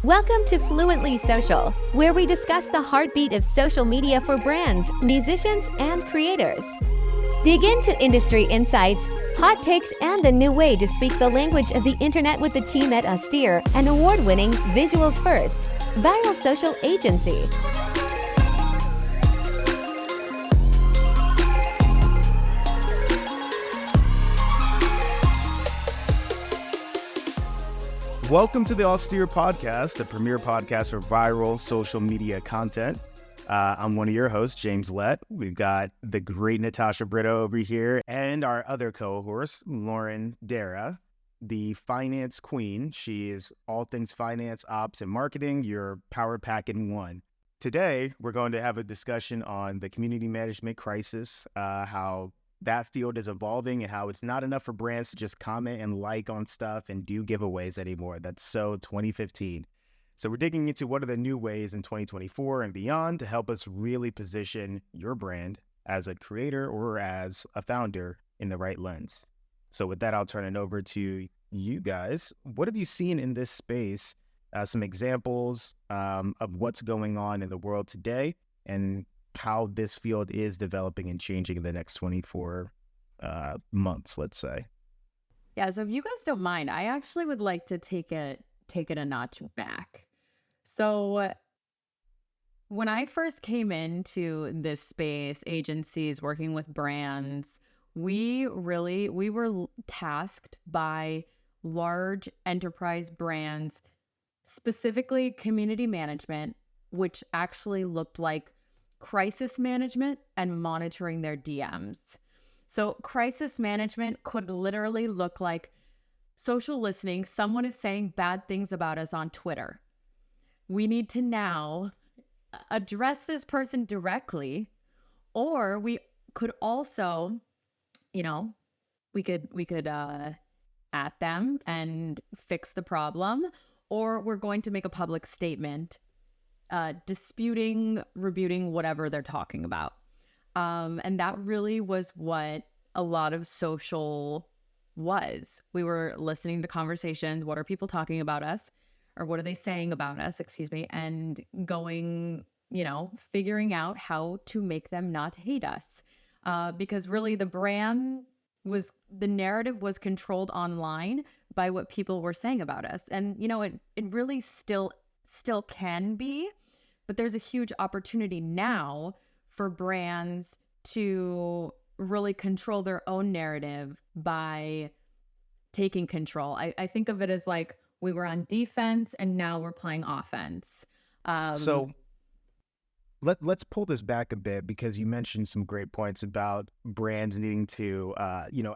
Welcome to Fluently Social, where we discuss the heartbeat of social media for brands, musicians, and creators. Dig into industry insights, hot takes, and the new way to speak the language of the internet with the team at Austere, an award-winning Visuals First viral social agency. Welcome to the Austere Podcast, the premier podcast for viral social media content. I'm one of your hosts, James Lett. We've got the great Natasha Brito over here and our other co-host, Lauren Dara, the finance queen. She is all things finance, ops, and marketing, your power pack in one. Today, we're going to have a discussion on the community management crisis, how that field is evolving and how it's not enough for brands to just comment and like on stuff and do giveaways anymore. That's so 2015. So we're digging into what are the new ways in 2024 and beyond to help us really position your brand as a creator or as a founder in the right lens. So with that, I'll turn it over to you guys. What have you seen in this space? Some examples of what's going on in the world today and how this field is developing and changing in the next 24 months, let's say. Yeah, so if you guys don't mind, I actually would like to take it a notch back. So when I first came into this space, agencies working with brands, we were tasked by large enterprise brands, specifically community management, which actually looked like crisis management and monitoring their DMs. So crisis management could literally look like social listening. Someone is saying bad things about us on Twitter. We need to now address this person directly, or we could also, we could at them and fix the problem, or we're going to make a public statement disputing, rebuting whatever they're talking about. And that really was what a lot of social was. We were listening to conversations. What are people talking about us? Or what are they saying about us? And going, figuring out how to make them not hate us. Because really the narrative was controlled online by what people were saying about us. And, it really still can be, but there's a huge opportunity now for brands to really control their own narrative by taking control. I think of it as like we were on defense and now we're playing offense. So let's pull this back a bit, because you mentioned some great points about brands needing to,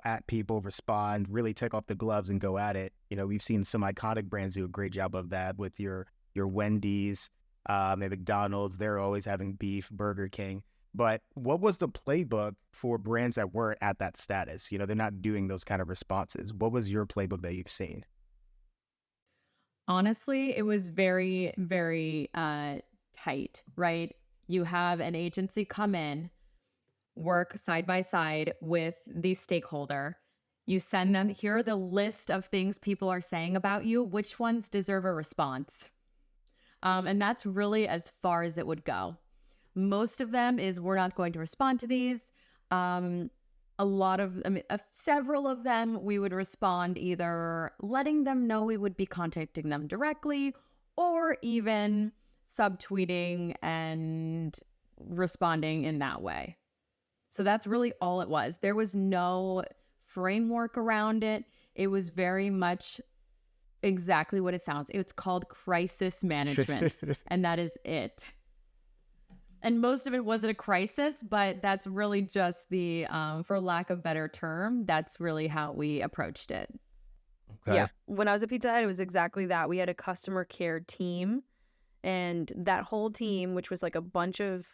at people, respond, really take off the gloves and go at it. We've seen some iconic brands do a great job of that with your Wendy's, McDonald's. They're always having beef, Burger King. But what was the playbook for brands that weren't at that status? They're not doing those kind of responses. What was your playbook that you've seen? Honestly, it was very, very tight, right? You have an agency come in, work side by side with the stakeholder. You send them, here are the list of things people are saying about you. Which ones deserve a response? And that's really as far as it would go. Most of them is, we're not going to respond to these. Several of them, we would respond either letting them know we would be contacting them directly, or even subtweeting and responding in that way. So that's really all it was. There was no framework around it. It was very much exactly what it sounds. It's called crisis management, and that is it. And most of it wasn't a crisis, but that's really just the, for lack of a better term, that's really how we approached it. Okay. Yeah. When I was at Pizza Hut, it was exactly that. We had a customer care team, and that whole team, which was like a bunch of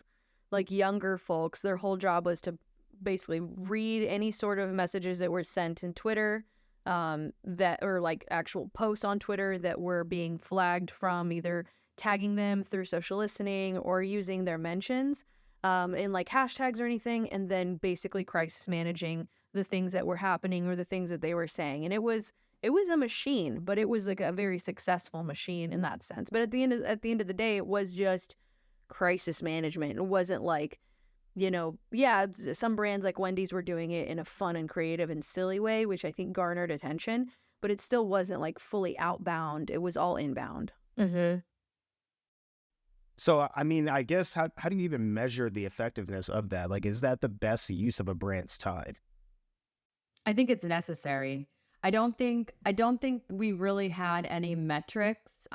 like younger folks, their whole job was to basically read any sort of messages that were sent in Twitter, or like actual posts on Twitter that were being flagged from either tagging them through social listening or using their mentions in like hashtags or anything, and then basically crisis managing the things that were happening or the things that they were saying. And it was it was a machine, but it was like a very successful machine in that sense. But at the end of the day, it was just crisis management. It wasn't like, some brands like Wendy's were doing it in a fun and creative and silly way, which I think garnered attention, but it still wasn't like fully outbound. It was all inbound. Mm-hmm. So, I mean, I guess how do you even measure the effectiveness of that? Like, is that the best use of a brand's time? I think it's necessary. I don't think we really had any metrics.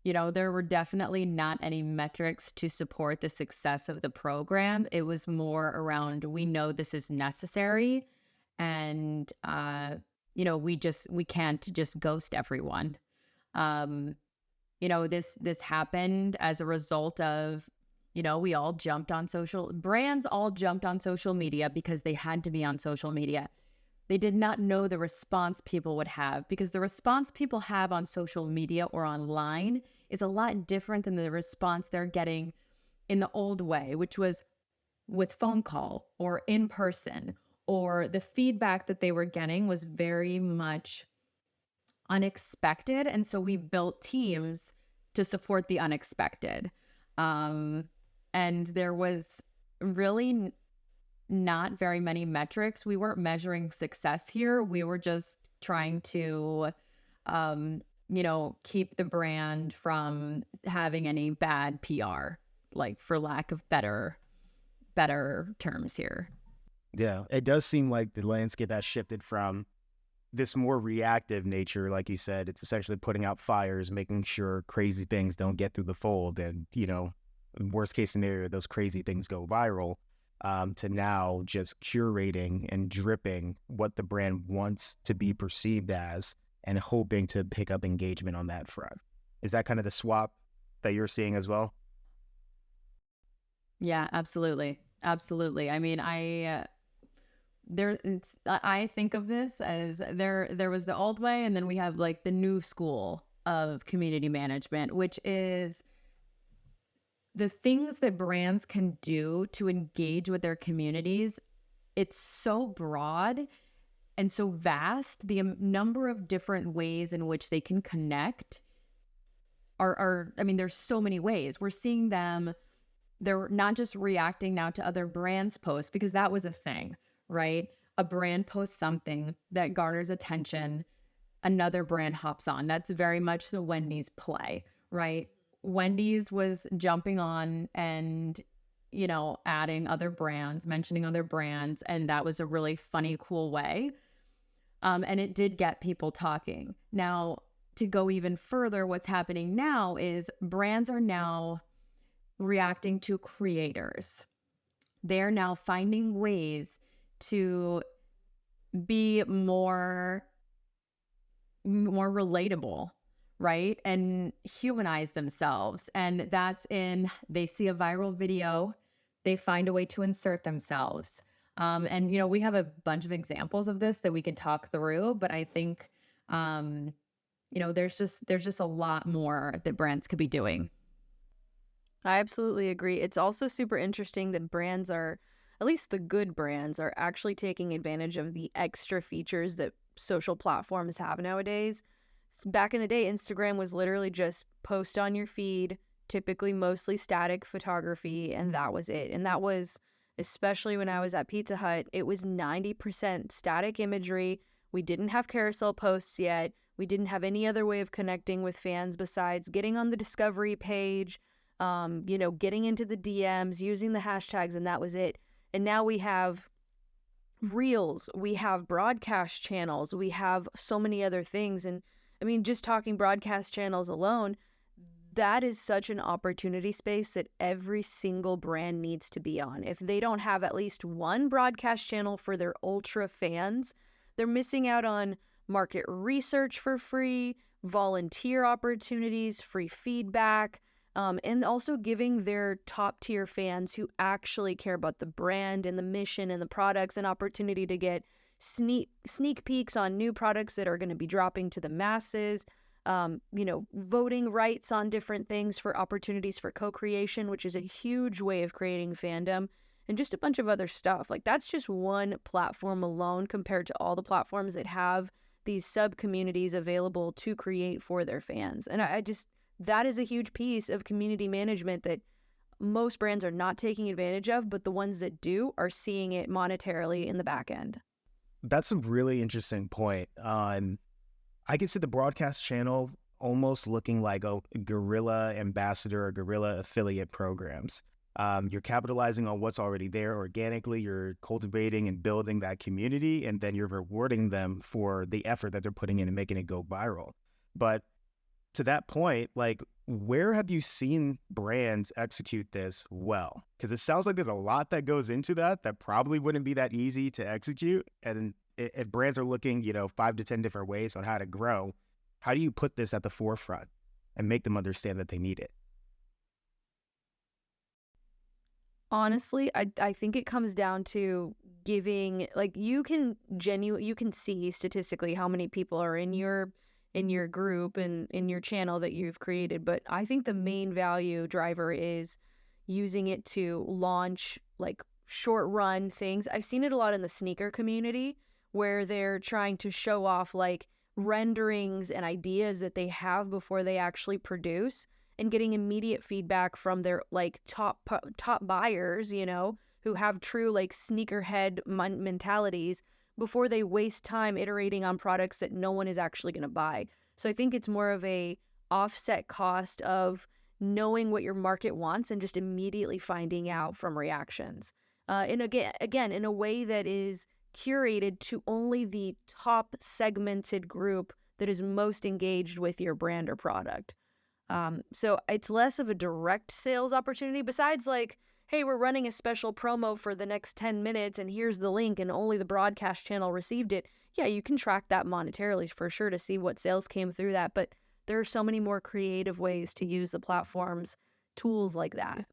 There were definitely not any metrics to support the success of the program. It was more around, we know this is necessary, and we can't just ghost everyone. This happened as a result of, brands all jumped on social media because they had to be on social media. They did not know the response people would have, because the response people have on social media or online is a lot different than the response they're getting in the old way, which was with phone call or in person, or the feedback that they were getting was very much unexpected. And so we built teams to support the unexpected. And there was really not very many metrics. We weren't measuring success here. We were just trying to, keep the brand from having any bad PR, like, for lack of better terms here. Yeah, it does seem like the landscape has shifted from this more reactive nature. Like you said, it's essentially putting out fires, making sure crazy things don't get through the fold. And, worst case scenario, those crazy things go viral. To now just curating and dripping what the brand wants to be perceived as and hoping to pick up engagement on that front. Is that kind of the swap that you're seeing as well? Yeah, absolutely. Absolutely. I mean, I think of this as there was the old way, and then we have like the new school of community management, which is the things that brands can do to engage with their communities. It's so broad and so vast. The number of different ways in which they can connect there's so many ways. We're seeing them. They're not just reacting now to other brands' posts, because that was a thing, right? A brand posts something that garners attention, another brand hops on. That's very much the Wendy's play, right? Wendy's was jumping on and, adding other brands, mentioning other brands. And that was a really funny, cool way. And it did get people talking. Now, to go even further, what's happening now is brands are now reacting to creators. They're now finding ways to be more relatable, right? And humanize themselves. And that's they see a viral video, they find a way to insert themselves. And we have a bunch of examples of this that we can talk through, but I think, there's just a lot more that brands could be doing. I absolutely agree. It's also super interesting that brands are, at least the good brands, are actually taking advantage of the extra features that social platforms have nowadays. Back in the day, Instagram was literally just post on your feed, typically mostly static photography, and that was it. And that was, especially when I was at Pizza Hut, it was 90% static imagery. We didn't have carousel posts yet. We didn't have any other way of connecting with fans besides getting on the discovery page, getting into the DMs, using the hashtags, and that was it. And now we have reels, we have broadcast channels, we have so many other things. And I mean, just talking broadcast channels alone, that is such an opportunity space that every single brand needs to be on. If they don't have at least one broadcast channel for their ultra fans, they're missing out on market research for free, volunteer opportunities, free feedback, and also giving their top tier fans who actually care about the brand and the mission and the products an opportunity to get sneak peeks on new products that are going to be dropping to the masses, voting rights on different things for opportunities for co-creation, which is a huge way of creating fandom. and just a bunch of other stuff. Like, that's just one platform alone compared to all the platforms that have these sub communities available to create for their fans. And I just, that is a huge piece of community management that most brands are not taking advantage of, but the ones that do are seeing it monetarily in the back end. That's a really interesting point. I can see the broadcast channel almost looking like a guerrilla ambassador or guerrilla affiliate programs. You're capitalizing on what's already there organically. You're cultivating and building that community, and then you're rewarding them for the effort that they're putting in and making it go viral. But to that point, like, where have you seen brands execute this well? Because it sounds like there's a lot that goes into that probably wouldn't be that easy to execute. And if brands are looking, 5 to 10 different ways on how to grow, how do you put this at the forefront and make them understand that they need it? Honestly, I think it comes down to giving, like, you can see statistically how many people are in your group and in your channel that you've created. But I think the main value driver is using it to launch like short run things. I've seen it a lot in the sneaker community where they're trying to show off like renderings and ideas that they have before they actually produce, and getting immediate feedback from their like top buyers, who have true like sneakerhead mentalities before they waste time iterating on products that no one is actually going to buy. So I think it's more of a offset cost of knowing what your market wants and just immediately finding out from reactions. And again, in a way that is curated to only the top segmented group that is most engaged with your brand or product. So it's less of a direct sales opportunity besides like, hey, we're running a special promo for the next 10 minutes and here's the link and only the broadcast channel received it. Yeah, you can track that monetarily for sure to see what sales came through that. But there are so many more creative ways to use the platform's tools like that.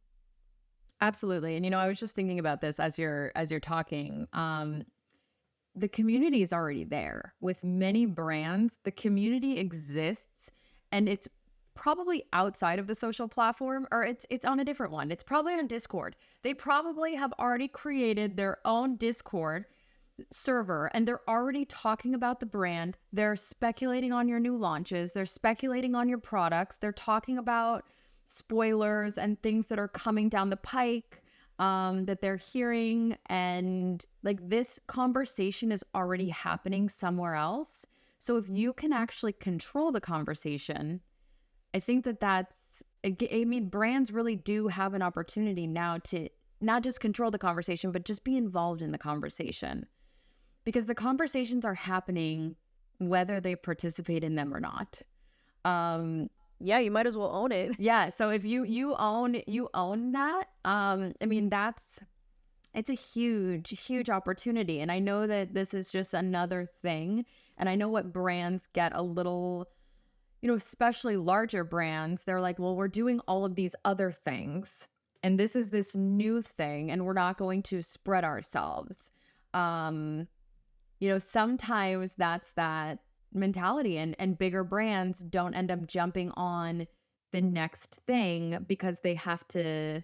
Absolutely. And, I was just thinking about this as you're talking. The community is already there. With many brands, the community exists, and it's probably outside of the social platform, or it's on a different one. It's probably on Discord. They probably have already created their own Discord server, and they're already talking about the brand. They're speculating on your new launches. They're speculating on your products. They're talking about spoilers and things that are coming down the pike that they're hearing. And like, this conversation is already happening somewhere else. So if you can actually control the conversation, I think brands really do have an opportunity now to not just control the conversation, but just be involved in the conversation, because the conversations are happening whether they participate in them or not. Yeah, you might as well own it. Yeah. So if you own that, it's a huge opportunity. And I know that this is just another thing. And I know what brands get a little, especially larger brands, they're like, well, we're doing all of these other things, and this is this new thing, and we're not going to spread ourselves. Sometimes that's that mentality, and bigger brands don't end up jumping on the next thing because they have to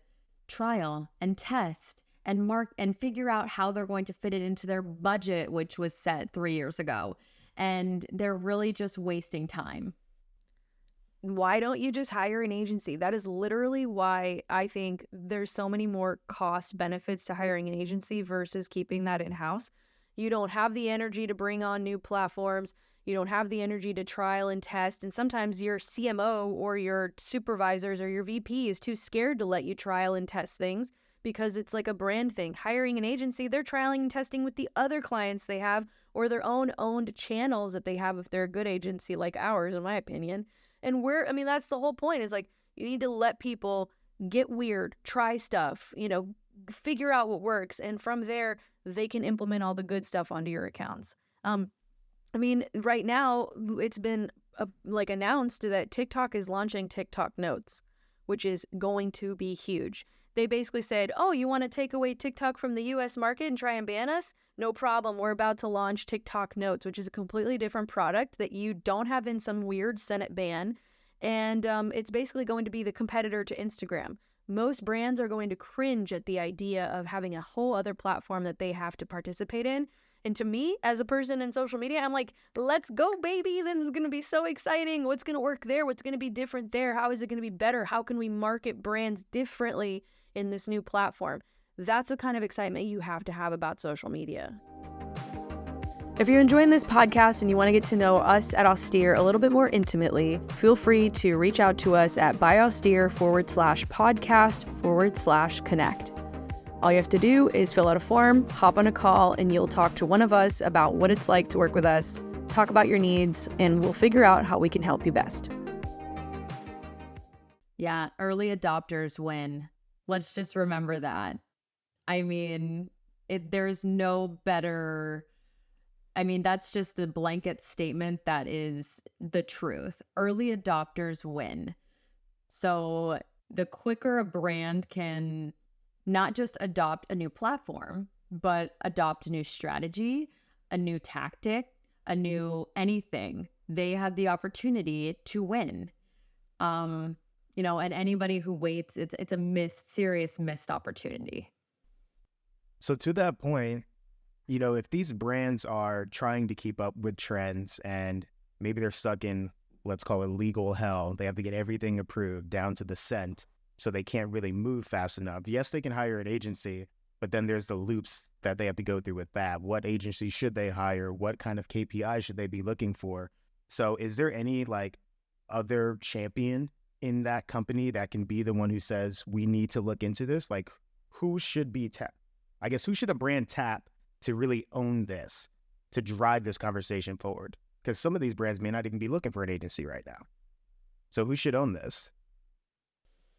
trial and test and mark and figure out how they're going to fit it into their budget, which was set 3 years ago. And they're really just wasting time. Why don't you just hire an agency? That is literally why I think there's so many more cost benefits to hiring an agency versus keeping that in-house. You don't have the energy to bring on new platforms. You don't have the energy to trial and test. And sometimes your CMO or your supervisors or your VP is too scared to let you trial and test things because it's like a brand thing. Hiring an agency, they're trialing and testing with the other clients they have or their own owned channels that they have if they're a good agency like ours, in my opinion. And that's the whole point, is like, you need to let people get weird, try stuff, figure out what works. And from there, they can implement all the good stuff onto your accounts. Right now, it's been announced that TikTok is launching TikTok Notes, which is going to be huge. They basically said, oh, you want to take away TikTok from the US market and try and ban us? No problem. We're about to launch TikTok Notes, which is a completely different product that you don't have in some weird Senate ban. And it's basically going to be the competitor to Instagram. most brands are going to cringe at the idea of having a whole other platform that they have to participate in. And to me, as a person in social media, I'm like, let's go, baby. This is going to be so exciting. What's going to work there? What's going to be different there? How is it going to be better? How can we market brands differently in this new platform? That's the kind of excitement you have to have about social media. If you're enjoying this podcast and you want to get to know us at Austere a little bit more intimately, feel free to reach out to us at byaustere/podcast/connect. All you have to do is fill out a form, hop on a call, and you'll talk to one of us about what it's like to work with us, talk about your needs, and we'll figure out how we can help you best. Yeah, early adopters win. Let's just remember that. I mean, there's no better... I mean, that's just the blanket statement that is the truth. Early adopters win. So the quicker a brand can not just adopt a new platform, but adopt a new strategy, a new tactic, a new anything, they have the opportunity to win. And anybody who waits, it's a serious missed opportunity. So to that point, if these brands are trying to keep up with trends and maybe they're stuck in, let's call it legal hell, they have to get everything approved down to the cent, so they can't really move fast enough. Yes, they can hire an agency, but then there's the loops that they have to go through with that. What agency should they hire? What kind of KPI should they be looking for? So is there any other champion in that company that can be the one who says, we need to look into this? Like, who should be who should a brand tap to really own this, to drive this conversation forward? Because some of these brands may not even be looking for an agency right now. So who should own this?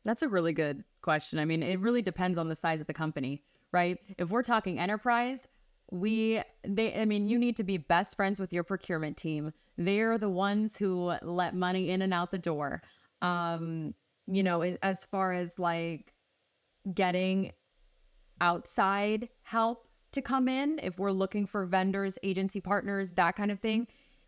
That's a really good question. I mean, it really depends on the size of the company, right? If we're talking enterprise, you need to be best friends with your procurement team. They're the ones who let money in and out the door. As far as getting outside help to come in, if we're looking for vendors, agency partners, that kind of thing,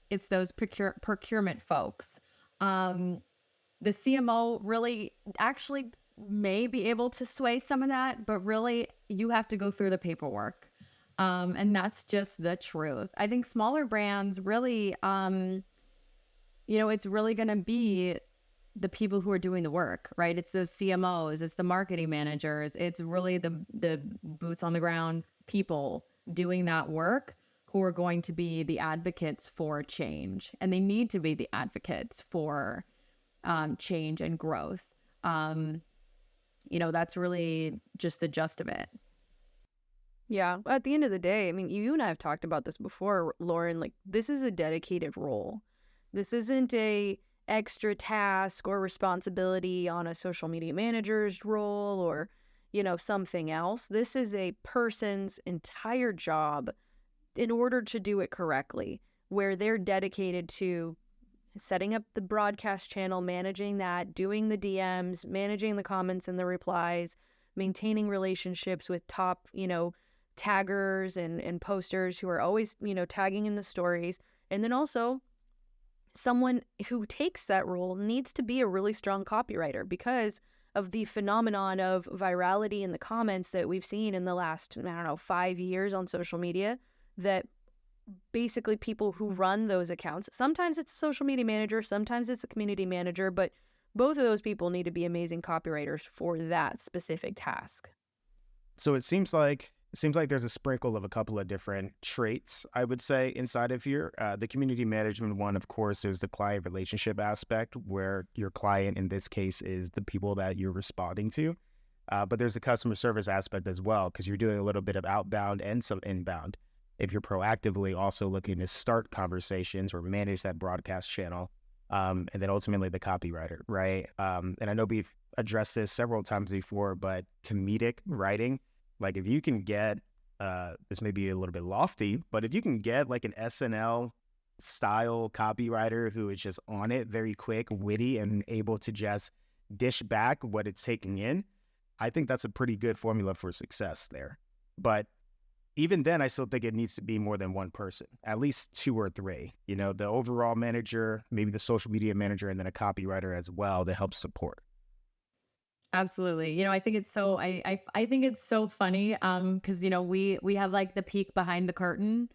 it's those procurement folks. The CMO really actually may be able to sway some of that, but really you have to go through the paperwork. And that's just the truth. I think smaller brands really, it's really going to be the people who are doing the work, right? It's those CMOs, it's the marketing managers, it's really the boots on the ground people doing that work who are going to be the advocates for change. And they need to be the advocates for change and growth. That's really just the gist of it. Yeah. At the end of the day, I mean, you and I have talked about this before, Lauren, this is a dedicated role. This isn't a extra task or responsibility on a social media manager's role or, something else. This is a person's entire job in order to do it correctly, where they're dedicated to setting up the broadcast channel, managing that, doing the DMs, managing the comments and the replies, maintaining relationships with top, taggers and posters who are always, tagging in the stories. And then also someone who takes that role needs to be a really strong copywriter because of the phenomenon of virality in the comments that we've seen in the last, 5 years on social media, that basically people who run those accounts, sometimes it's a social media manager, sometimes it's a community manager, but both of those people need to be amazing copywriters for that specific task. So it seems like there's a sprinkle of a couple of different traits, I would say, inside of here. The community management one, of course, is the client relationship aspect, where your client, in this case, is the people that you're responding to. But there's the customer service aspect as well, because you're doing a little bit of outbound and some inbound. If you're proactively also looking to start conversations or manage that broadcast channel, and then ultimately the copywriter, right? And I know we've addressed this several times before, but comedic writing, if you can get, this may be a little bit lofty, but if you can get an SNL style copywriter who is just on it, very quick, witty, and able to just dish back what it's taking in, I think that's a pretty good formula for success there. But even then, I still think it needs to be more than one person, at least 2 or 3. The overall manager, maybe the social media manager, and then a copywriter as well to help support. Absolutely. You know, I think it's so I think it's so funny because you know, we have like the peek behind the curtain,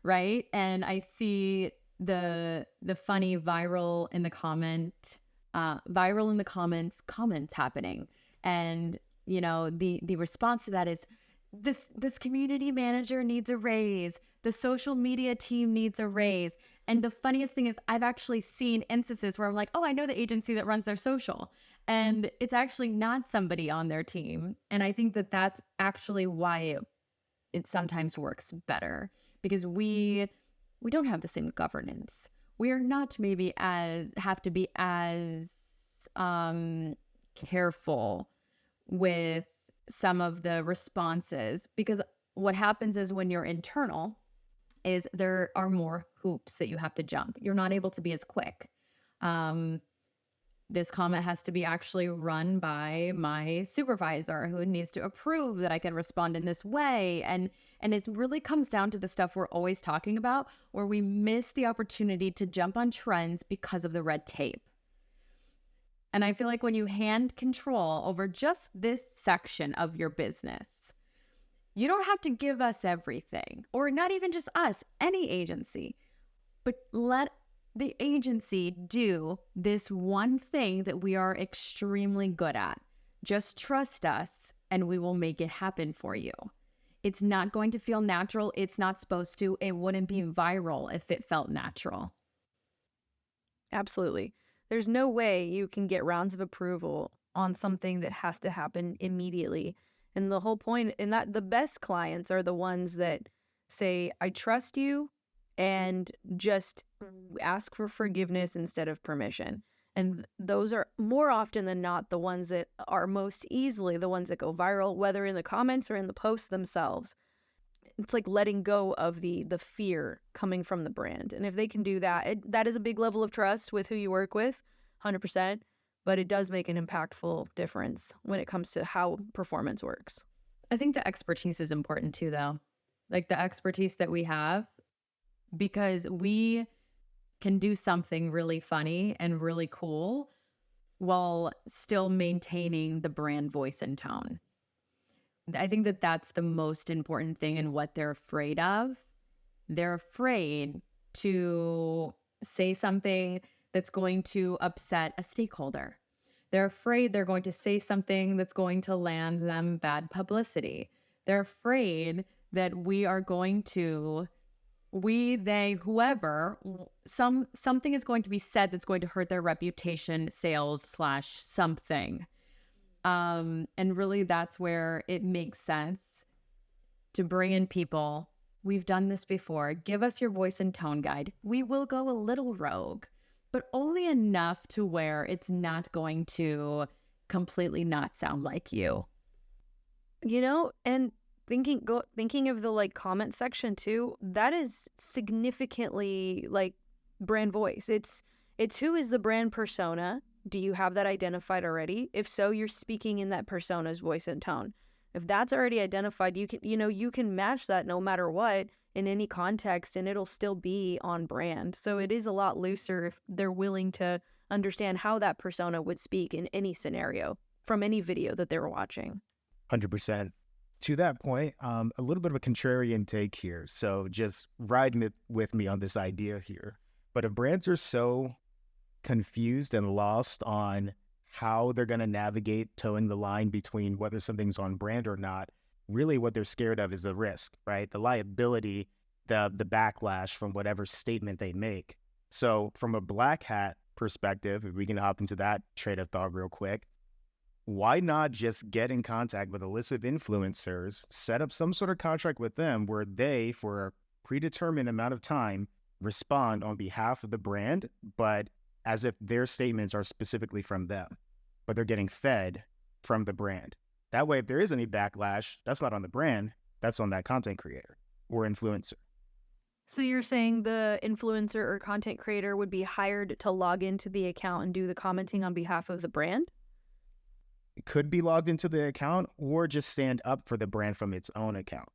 right? And I see the funny viral in the comments happening. And you know, the response to that is this community manager needs a raise. The social media team needs a raise. And the funniest thing is I've actually seen instances where I'm like, "Oh, I know the agency that runs their social." And it's actually not somebody on their team. And I think that that's actually why it sometimes works better because we don't have the same governance. We are not maybe as have to be as careful with some of the responses because what happens is when you're internal is there are more hoops that you have to jump. You're not able to be as quick. This comment has to be actually run by my supervisor who needs to approve that I can respond in this way. And it really comes down to the stuff we're always talking about where we miss the opportunity to jump on trends because of the red tape. And I feel like when you hand control over just this section of your business, you don't have to give us everything, or not even just us, any agency, but let the agency do this one thing that we are extremely good at. Just trust us and we will make it happen for you. It's not going to feel natural. It's not supposed to. It wouldn't be viral if it felt natural. Absolutely. There's no way you can get rounds of approval on something that has to happen immediately. And the whole point in that the best clients are the ones that say, I trust you, and just ask for forgiveness instead of permission. And those are more often than not the ones that are most easily the ones that go viral, whether in the comments or in the posts themselves. It's like letting go of the fear coming from the brand. And if they can do that, that is a big level of trust with who you work with, 100%. But it does make an impactful difference when it comes to how performance works. I think the expertise is important too, though. Like the expertise that we have, because we can do something really funny and really cool while still maintaining the brand voice and tone. I think that that's the most important thing and what they're afraid of. They're afraid to say something that's going to upset a stakeholder. They're afraid they're going to say something that's going to land them bad publicity. They're afraid that we are going to, they, whoever, something is going to be said that's going to hurt their reputation, sales / something. And really that's where it makes sense to bring in people. We've done this before. Give us your voice and tone guide. We will go a little rogue, but only enough to where it's not going to completely not sound like you. You know, and thinking of the like comment section too, that is significantly like brand voice. It's who is the brand persona. Do you have that identified already? If so, you're speaking in that persona's voice and tone. If that's already identified, you can match that no matter what in any context and it'll still be on brand. So it is a lot looser if they're willing to understand how that persona would speak in any scenario from any video that they were watching. 100%. To that point, a little bit of a contrarian take here. So just ride with me on this idea here. But if brands are so confused and lost on how they're going to navigate towing the line between whether something's on brand or not, really what they're scared of is the risk, right? The liability, the backlash from whatever statement they make. So from a black hat perspective, if we can hop into that trade of thought real quick, why not just get in contact with a list of influencers, set up some sort of contract with them where they, for a predetermined amount of time, respond on behalf of the brand, but as if their statements are specifically from them, but they're getting fed from the brand. That way, if there is any backlash, that's not on the brand, that's on that content creator or influencer. So you're saying the influencer or content creator would be hired to log into the account and do the commenting on behalf of the brand? It could be logged into the account or just stand up for the brand from its own account.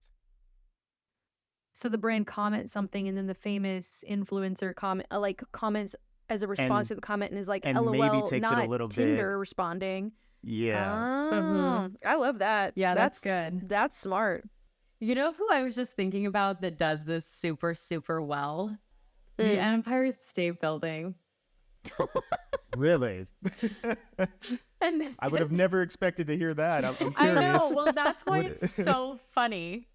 So the brand comments something and then the famous influencer comments as a response to the comment and is like, and LOL, maybe takes not it a little Tinder bit responding. Yeah. Oh, I love that. Yeah, that's good. That's smart. You know who I was just thinking about that does this super, super well? The Empire State Building. Really? And this I would have is- never expected to hear that. I'm I curious. know. Well, that's why What- it's so funny.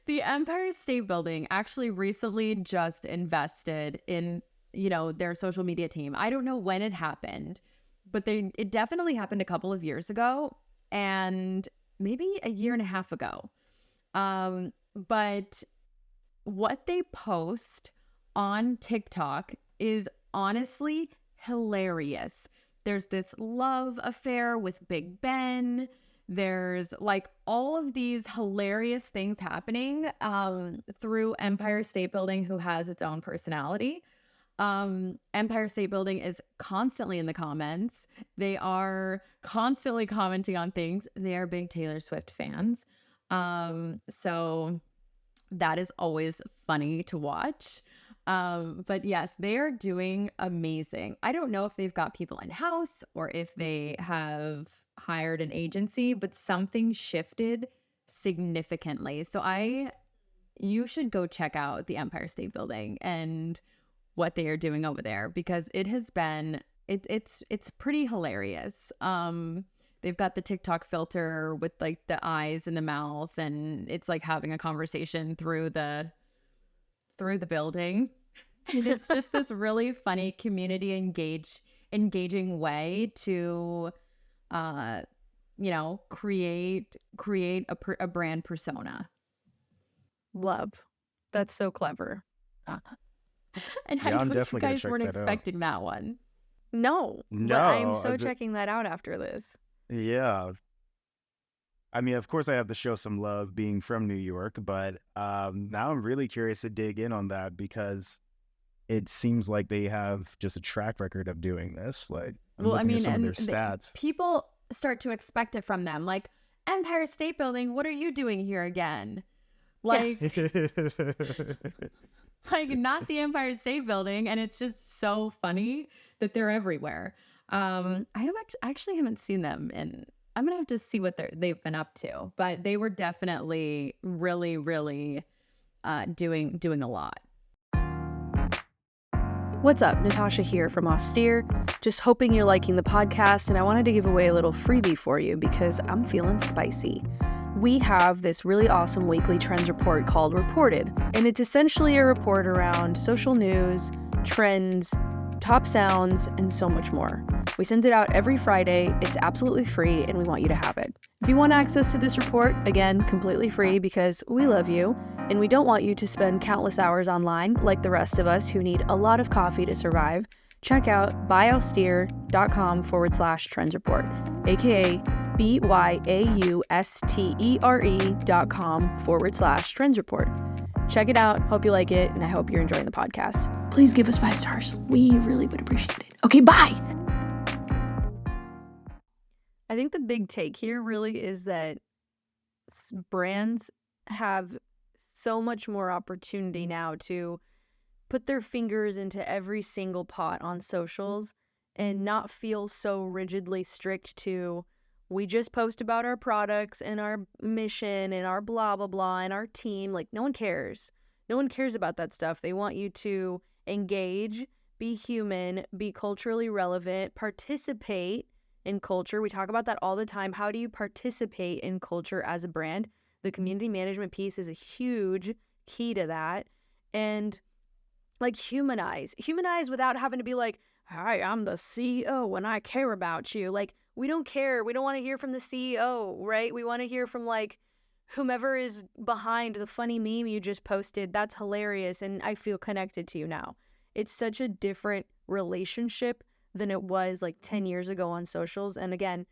The Empire State Building actually recently just invested in, their social media team. I don't know when it happened, but it definitely happened a couple of years ago and maybe a year and a half ago. But what they post on TikTok is honestly hilarious. There's this love affair with Big Ben. There's like all of these hilarious things happening through Empire State Building, who has its own personality. Empire State Building is constantly in the comments. They are constantly commenting on things. They are big Taylor Swift fans. So that is always funny to watch. But yes, they are doing amazing. I don't know if they've got people in-house or if they have hired an agency, but something shifted significantly. So you should go check out the Empire State Building and what they are doing over there, because it has been it's pretty hilarious. They've got the TikTok filter with like the eyes and the mouth, and it's like having a conversation through the building. And it's just this really funny community engaging way to create a brand persona. Love. That's so clever. And Yeah, I'm I definitely gonna guys check weren't that out. expecting that one. No, No, but I'm I so d- checking that out after this. Yeah. I mean, of course, I have to show some love being from New York, but now I'm really curious to dig in on that because it seems like they have just a track record of doing this. Like, I'm looking at some of their stats. People start to expect it from them. Like, Empire State Building, what are you doing here again? Like, like not the Empire State Building, and it's just so funny that they're everywhere. Actually haven't seen them, and I'm gonna have to see what they've been up to. But they were definitely really, really doing a lot. What's up? Natasha here from Austere. Just hoping you're liking the podcast, and I wanted to give away a little freebie for you because I'm feeling spicy. We have this really awesome weekly trends report called Reported, and it's essentially a report around social news, trends, top sounds, and so much more. We send it out every Friday. It's absolutely free, and we want you to have it. If you want access to this report, again, completely free because we love you, and we don't want you to spend countless hours online like the rest of us who need a lot of coffee to survive, check out byaustere.com/trends report, aka BYAUSTERE.com/trends report. Check it out. Hope you like it, and I hope you're enjoying the podcast. Please give us 5 stars. We really would appreciate it. Okay, bye. I think the big take here really is that brands have so much more opportunity now to put their fingers into every single pot on socials and not feel so rigidly strict to, we just post about our products and our mission and our blah, blah, blah, and our team. Like, no one cares. No one cares about that stuff. They want you to engage, be human, be culturally relevant, participate in culture. We talk about that all the time. How do you participate in culture as a brand? The community management piece is a huge key to that. And like humanize without having to be like, hi, I'm the CEO and I care about you. Like, we don't care. We don't want to hear from the CEO, right? We want to hear from like whomever is behind the funny meme you just posted. That's hilarious. And I feel connected to you now. It's such a different relationship than it was like 10 years ago on socials. And again,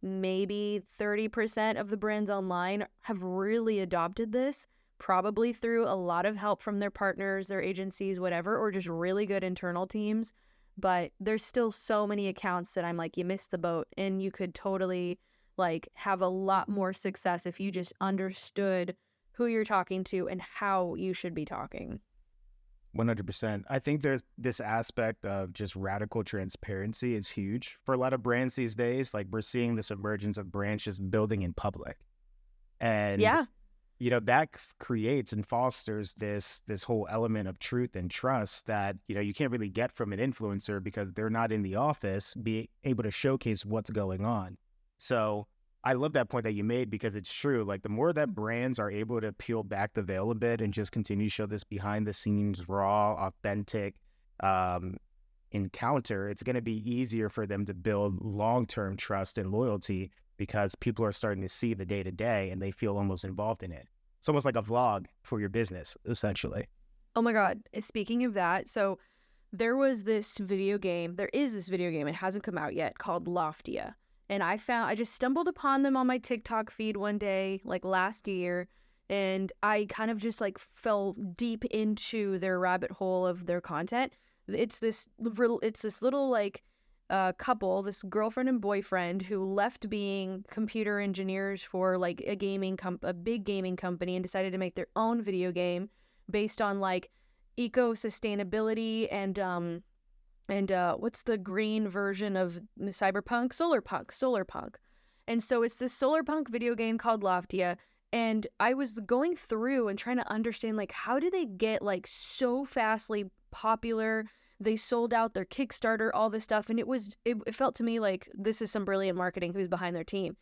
maybe 30% of the brands online have really adopted this, probably through a lot of help from their partners, their agencies, whatever, or just really good internal teams. But there's still so many accounts that I'm like, you missed the boat, and you could totally like have a lot more success if you just understood who you're talking to and how you should be talking. 100%. I think there's this aspect of just radical transparency is huge for a lot of brands these days. Like we're seeing this emergence of brands just building in public. And Yeah. that creates and fosters this whole element of truth and trust that you can't really get from an influencer because they're not in the office being able to showcase what's going on. So I love that point that you made because it's true. Like the more that brands are able to peel back the veil a bit and just continue to show this behind the scenes, raw, authentic encounter, it's going to be easier for them to build long-term trust and loyalty because people are starting to see the day-to-day and they feel almost involved in it. It's almost like a vlog for your business, essentially. Oh my God. Speaking of that, so there is this video game, it hasn't come out yet, called Loftia. And I just stumbled upon them on my TikTok feed one day, like last year, and I kind of just like fell deep into their rabbit hole of their content. It's this little like couple, this girlfriend and boyfriend who left being computer engineers for like a big gaming company and decided to make their own video game based on like eco-sustainability and what's the green version of the cyberpunk? Solarpunk. And so it's this solarpunk video game called Loftia. And I was going through and trying to understand, like, how did they get, like, so fastly popular? They sold out their Kickstarter, all this stuff. And it felt to me like this is some brilliant marketing who's behind their team.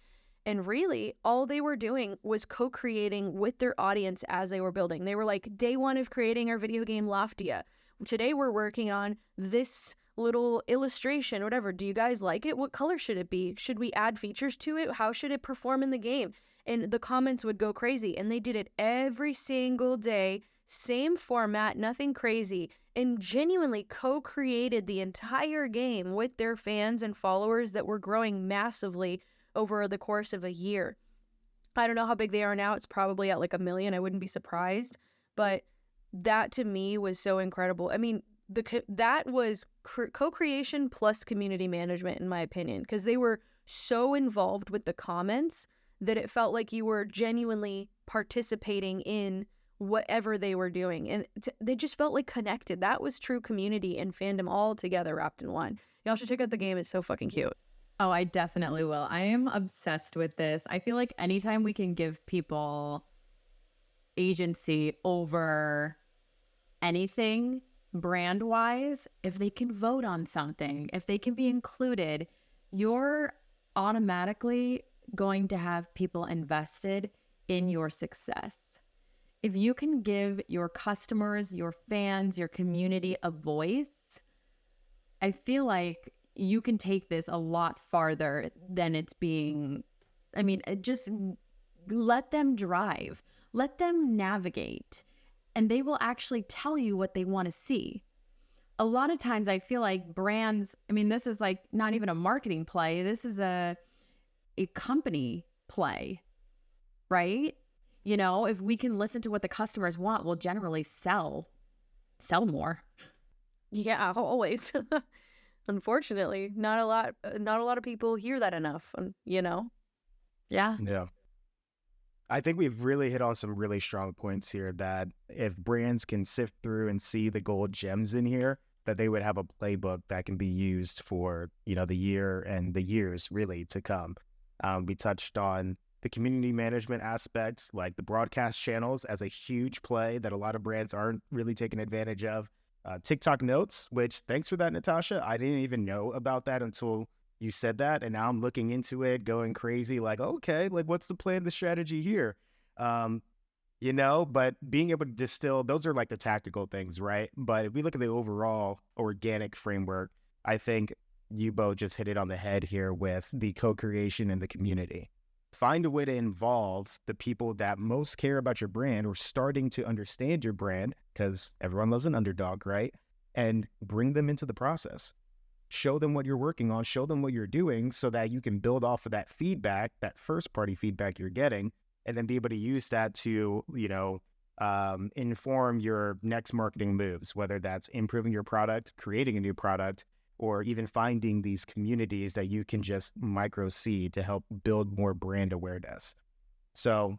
And really, all they were doing was co-creating with their audience as they were building. They were like, day one of creating our video game Loftia. Today we're working on this little illustration, whatever. Do you guys like it? What color should it be? Should we add features to it? How should it perform in the game? And the comments would go crazy. And they did it every single day, same format, nothing crazy, and genuinely co-created the entire game with their fans and followers that were growing massively over the course of a year. I don't know how big they are now. It's probably at like 1 million. I wouldn't be surprised. But that to me was so incredible. I mean, that was co-creation plus community management, in my opinion, because they were so involved with the comments that it felt like you were genuinely participating in whatever they were doing. And they just felt like connected. That was true community and fandom all together wrapped in one. Y'all should check out the game. It's so fucking cute. Oh, I definitely will. I am obsessed with this. I feel like anytime we can give people agency over anything brand wise, if they can vote on something, if they can be included, you're automatically going to have people invested in your success. If you can give your customers, your fans, your community a voice, I feel like you can take this a lot farther than it's being. I mean, just let them drive, let them navigate, and they will actually tell you what they want to see. A lot of times I feel like brands, I mean, this is like not even a marketing play. This is a company play, right? You know, if we can listen to what the customers want, we'll generally sell more. Yeah, always. Unfortunately, not a lot of people hear that enough, Yeah. Yeah. I think we've really hit on some really strong points here that if brands can sift through and see the gold gems in here, that they would have a playbook that can be used for, the year and the years really to come. We touched on the community management aspects, like the broadcast channels as a huge play that a lot of brands aren't really taking advantage of. TikTok notes, which thanks for that, Natasha. I didn't even know about that until you said that. And now I'm looking into it, going crazy, like, okay, like what's the plan, the strategy here? But being able to distill, those are like the tactical things, right? But if we look at the overall organic framework, I think you both just hit it on the head here with the co-creation and the community. Find a way to involve the people that most care about your brand or starting to understand your brand, because everyone loves an underdog, right? And bring them into the process. Show them what you're working on, show them what you're doing so that you can build off of that feedback, that first party feedback you're getting, and then be able to use that to, inform your next marketing moves, whether that's improving your product, creating a new product, or even finding these communities that you can just micro seed to help build more brand awareness. So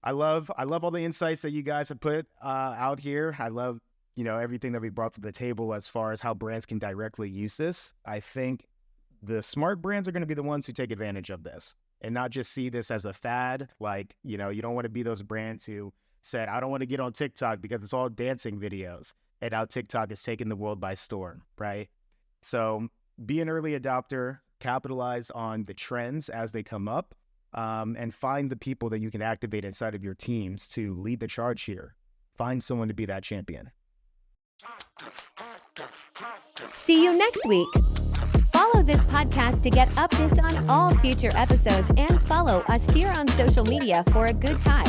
I love all the insights that you guys have put out here. I love everything that we brought to the table as far as how brands can directly use this, I think the smart brands are going to be the ones who take advantage of this and not just see this as a fad. Like, you don't want to be those brands who said, I don't want to get on TikTok because it's all dancing videos. And now TikTok is taking the world by storm, right? So be an early adopter, capitalize on the trends as they come up, and find the people that you can activate inside of your teams to lead the charge here. Find someone to be that champion. See you next week. Follow this podcast to get updates on all future episodes and follow Austere on social media for a good time.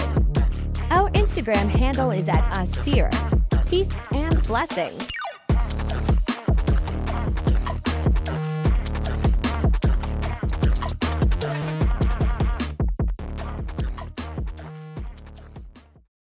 Our Instagram handle is @Austere. Peace and blessings.